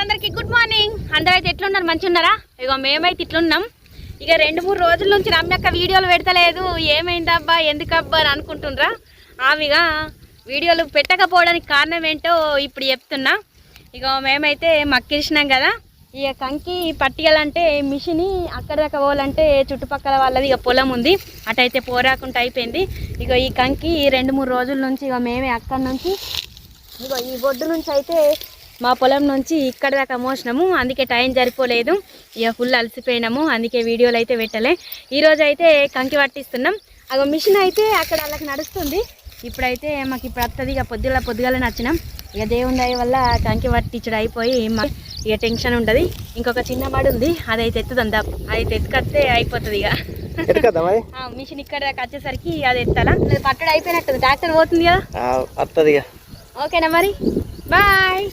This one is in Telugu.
అందరికి గుడ్ మార్నింగ్. అందరైతే ఎట్లున్నారు? మంచి ఉన్నారా? ఇగో మేమైతే ఇట్లున్నాం. ఇక 2-3 రోజుల నుంచి రమ్యక్క వీడియోలు పెడతలేదు. ఏమైందబ్బా, ఎందుకబ్బా అని అనుకుంటుండ్రా. ఆవిగా వీడియోలు పెట్టకపోవడానికి కారణం ఏంటో ఇప్పుడు చెప్తున్నా. ఇక మేమైతే మక్కిరిసినాం కదా, ఇక కంకి పట్టియాలంటే మిషన్ అక్కడ దాకా పోవాలంటే చుట్టుపక్కల వాళ్ళది ఇక పొలం ఉంది, అటైతే పోరాకుండా అయిపోయింది. ఇక ఈ కంకి 2-3 రోజుల నుంచి ఇక మేమే అక్కడి నుంచి ఇక ఈ బొడ్డు నుంచి అయితే మా పొలం నుంచి ఇక్కడ దాకా మోసినాము. అందుకే టైం సరిపోలేదు, ఇక ఫుల్ అలసిపోయినాము. అందుకే వీడియోలు అయితే పెట్టలే. ఈరోజు అయితే కంకి పట్టిస్తున్నాం. అగో మిషన్ అయితే అక్కడ వాళ్ళకి నడుస్తుంది. ఇప్పుడైతే మాకు ఇప్పుడు వస్తుంది. ఇక పొద్దుగాల నచ్చినాం. ఇక దేవుని దయ వల్ల కంకి పట్టించడం అయిపోయి ఇక టెన్షన్ ఉండదు. ఇంకొక చిన్న మడి ఉంది, అదైతే ఎత్తుదందా, అదైతే ఎత్తుకొస్తే అయిపోతుంది. ఇక మిషన్ ఇక్కడ దాకా వచ్చేసరికి అది ఎత్తాలా, పట్టడం అయిపోయినట్టు ట్రాక్టర్ పోతుంది కదా. ఓకేనా మరి, బాయ్.